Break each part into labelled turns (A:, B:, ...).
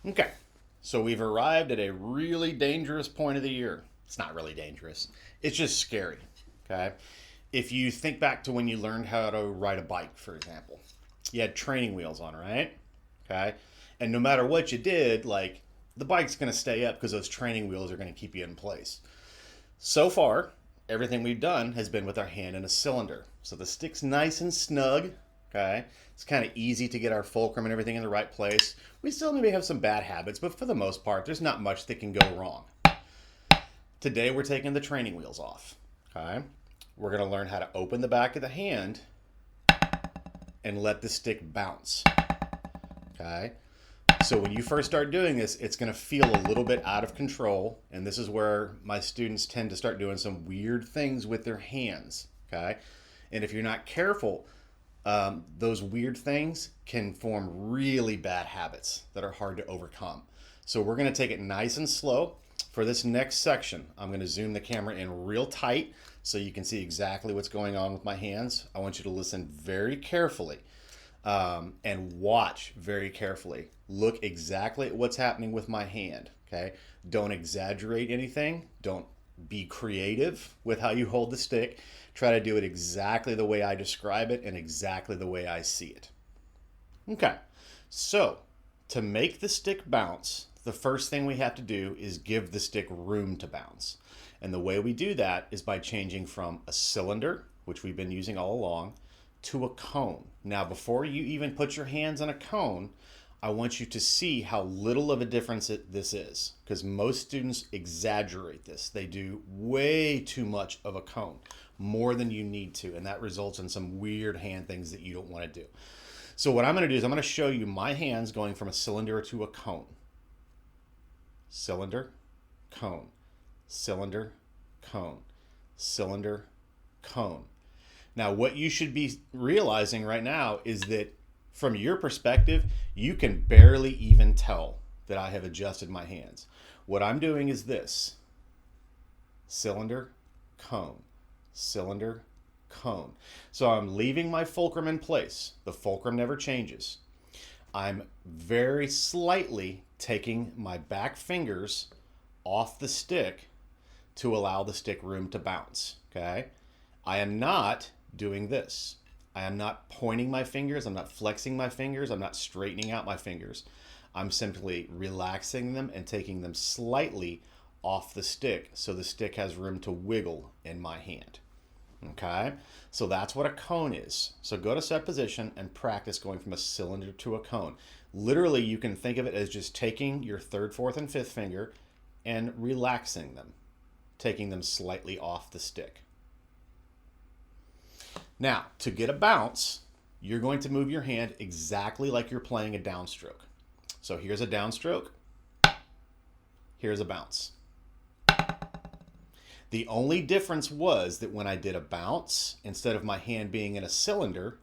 A: Okay, so we've arrived at a really dangerous point of the year. It's not really dangerous, it's just scary. Okay, if you think back to when you learned how to ride a bike, for example, you had training wheels on, right? Okay, and no matter what you did, like the bike's going to stay up because those training wheels are going to keep you in place. So far, everything we've done has been with our hand in a cylinder. So the stick's nice and snug. Okay, it's kind of easy to get our fulcrum and everything in the right place. We still maybe have some bad habits, but for the most part, there's not much that can go wrong. Today, we're taking the training wheels off. Okay, we're going to learn how to open the back of the hand and let the stick bounce. Okay, so when you first start doing this, it's going to feel a little bit out of control, and this is where my students tend to start doing some weird things with their hands. Okay, and if you're not careful, those weird things can form really bad habits that are hard to overcome. So we're going to take it nice and slow. For this next section, I'm going to zoom the camera in real tight so you can see exactly what's going on with my hands. I want you to listen very carefully and watch very carefully. Look exactly at what's happening with my hand. Okay, don't exaggerate anything. Don't be creative with how you hold the stick. Try to do it exactly the way I describe it and exactly the way I see it. Okay, so to make the stick bounce, the first thing we have to do is give the stick room to bounce. And the way we do that is by changing from a cylinder, which we've been using all along, to a cone. Now, before you even put your hands on a cone, I want you to see how little of a difference this is, because most students exaggerate this. They do way too much of a cone, more than you need to, and that results in some weird hand things that you don't want to do. So what I'm going to do is I'm going to show you my hands going from a cylinder to a cone. Cylinder, cone, cylinder, cone, cylinder, cone. Now, what you should be realizing right now is that from your perspective, you can barely even tell that I have adjusted my hands. What I'm doing is this: cylinder, cone, cylinder, cone. So I'm leaving my fulcrum in place. The fulcrum never changes. I'm very slightly taking my back fingers off the stick to allow the stick room to bounce. Okay? I am not doing this. I am not pointing my fingers. I'm not flexing my fingers. I'm not straightening out my fingers. I'm simply relaxing them and taking them slightly off the stick so the stick has room to wiggle in my hand. Okay, so that's what a cone is. So go to set position and practice going from a cylinder to a cone. Literally, you can think of it as just taking your third, fourth, and fifth finger and relaxing them, taking them slightly off the stick. Now, to get a bounce, you're going to move your hand exactly like you're playing a downstroke. So here's a downstroke, here's a bounce. The only difference was that when I did a bounce, instead of my hand being in a cylinder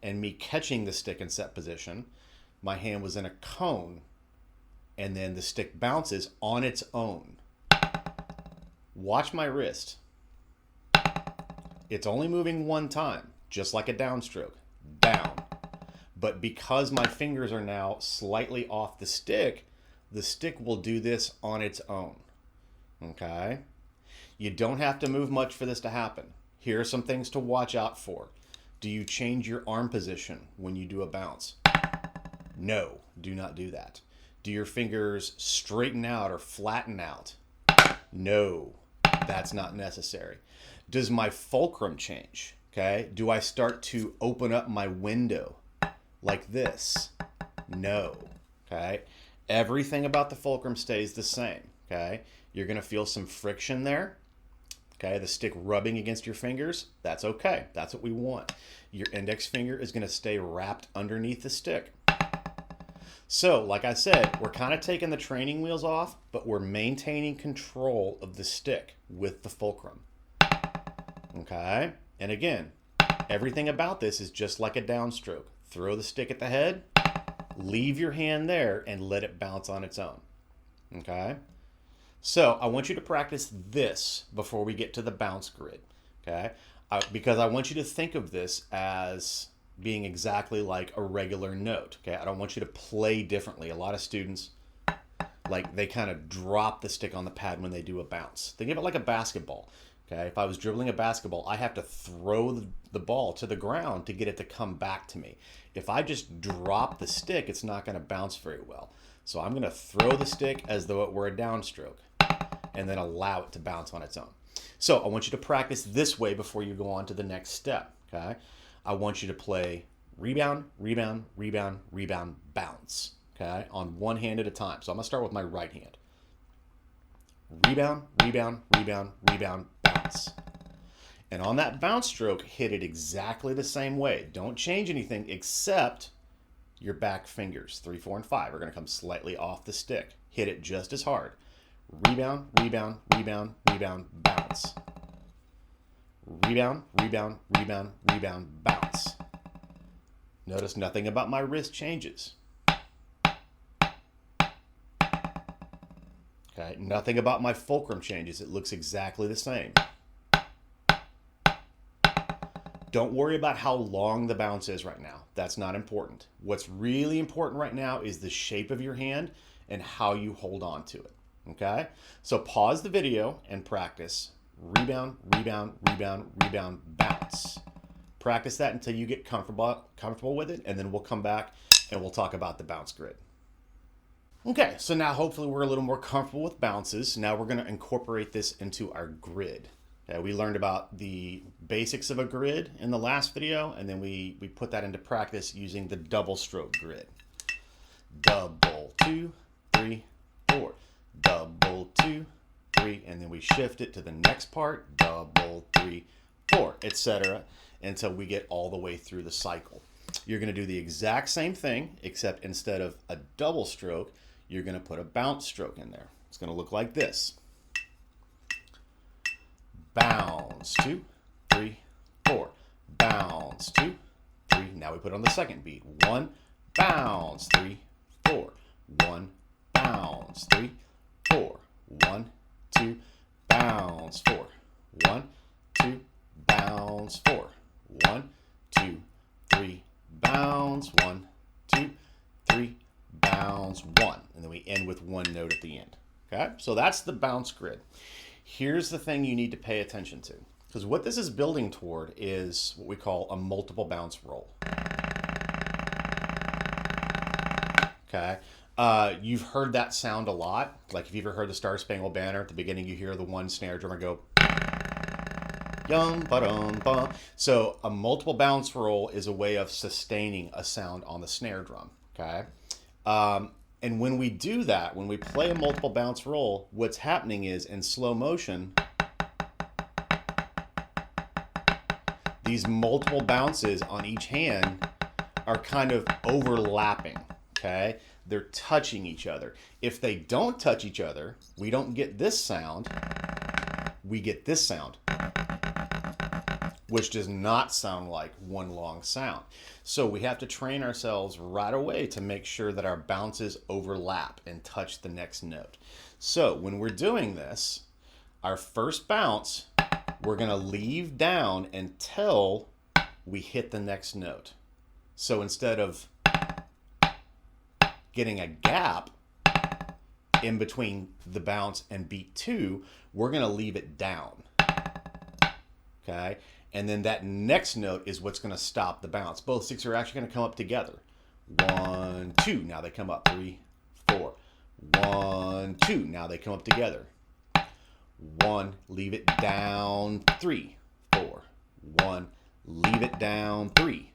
A: and me catching the stick in set position, my hand was in a cone, and then the stick bounces on its own. Watch my wrist. It's only moving one time, just like a downstroke, down. But because my fingers are now slightly off the stick will do this on its own. Okay? You don't have to move much for this to happen. Here are some things to watch out for. Do you change your arm position when you do a bounce? No, do not do that. Do your fingers straighten out or flatten out? No, that's not necessary. Does my fulcrum change? Okay, do I start to open up my window like this? No, okay. Everything about the fulcrum stays the same, okay. You're gonna feel some friction there. Okay, the stick rubbing against your fingers, that's okay. That's what we want. Your index finger is going to stay wrapped underneath the stick. So, like I said, we're kind of taking the training wheels off, but we're maintaining control of the stick with the fulcrum. Okay, and again, everything about this is just like a downstroke. Throw the stick at the head, leave your hand there, and let it bounce on its own. Okay? So I want you to practice this before we get to the bounce grid, okay? Because I want you to think of this as being exactly like a regular note, okay? I don't want you to play differently. A lot of students like they kind of drop the stick on the pad when they do a bounce. Think of it like a basketball. Okay, if I was dribbling a basketball, I have to throw the ball to the ground to get it to come back to me. If I just drop the stick, it's not going to bounce very well. So I'm going to throw the stick as though it were a downstroke and then allow it to bounce on its own. So I want you to practice this way before you go on to the next step. Okay, I want you to play rebound, rebound, rebound, rebound, bounce. Okay, on one hand at a time. So I'm going to start with my right hand. Rebound, rebound, rebound, rebound, bounce. And on that bounce stroke, hit it exactly the same way. Don't change anything except your back fingers, 3, 4, and 5, are going to come slightly off the stick. Hit it just as hard. Rebound, rebound, rebound, rebound, bounce. Rebound, rebound, rebound, rebound, bounce. Notice nothing about my wrist changes. Okay, nothing about my fulcrum changes. It looks exactly the same. Don't worry about how long the bounce is right now. That's not important. What's really important right now is the shape of your hand and how you hold on to it. Okay? So pause the video and practice. Rebound, rebound, rebound, rebound, bounce. Practice that until you get comfortable with it, and then we'll come back and we'll talk about the bounce grid. Okay, so now hopefully we're a little more comfortable with bounces. Now we're going to incorporate this into our grid. Okay, we learned about the basics of a grid in the last video, and then we put that into practice using the double stroke grid. Double, 2, 3, 4. Double, 2, 3, and then we shift it to the next part. Double, 3, 4, etc. until we get all the way through the cycle. You're going to do the exact same thing, except instead of a double stroke, you're going to put a bounce stroke in there. It's going to look like this. Bounce, 2, 3, 4. Bounce, 2, 3. Now we put on the second beat. 1, bounce, 3, 4. 1, bounce, 3, 4. 1, 2, bounce, 4. 1, 2, bounce, 4. 1, 2, 3, bounce, 1, 2, 3, bounce, 1. And then we end with one note at the end. Okay, so that's the bounce grid. Here's the thing you need to pay attention to, because what this is building toward is what we call a multiple bounce roll. Okay, you've heard that sound a lot. Like if you've ever heard the Star Spangled Banner, at the beginning you hear the one snare drummer go, yum, ba-dum, ba. So a multiple bounce roll is a way of sustaining a sound on the snare drum. Okay, and when we do that, when we play a multiple bounce roll, what's happening is in slow motion, these multiple bounces on each hand are kind of overlapping. Okay, they're touching each other. If they don't touch each other, we don't get this sound, we get this sound, which does not sound like one long sound. So we have to train ourselves right away to make sure that our bounces overlap and touch the next note. So when we're doing this, our first bounce, we're gonna leave down until we hit the next note. So instead of getting a gap in between the bounce and beat 2, we're gonna leave it down. Okay, and then that next note is what's going to stop the bounce. Both sticks are actually going to come up together. 1, 2, now they come up. 3, 4. 1, 2, now they come up together. 1, leave it down. 3, 4. 1, leave it down. 3,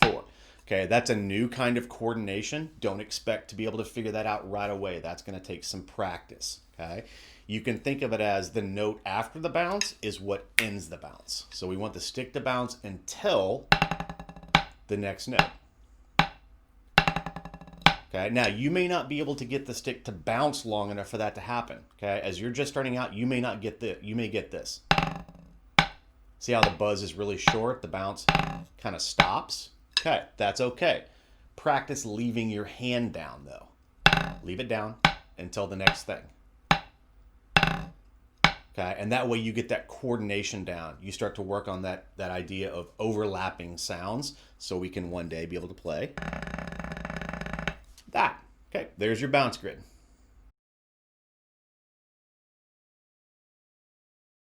A: 4. Okay, that's a new kind of coordination. Don't expect to be able to figure that out right away. That's going to take some practice. Okay, you can think of it as the note after the bounce is what ends the bounce. So we want the stick to bounce until the next note. Okay, now you may not be able to get the stick to bounce long enough for that to happen. Okay, as you're just starting out, you may not get this. You may get this. See how the buzz is really short? The bounce kind of stops. Okay, that's okay. Practice leaving your hand down though. Leave it down until the next thing. Okay, and that way you get that coordination down. You start to work on that idea of overlapping sounds so we can one day be able to play that. Okay, there's your bounce grid.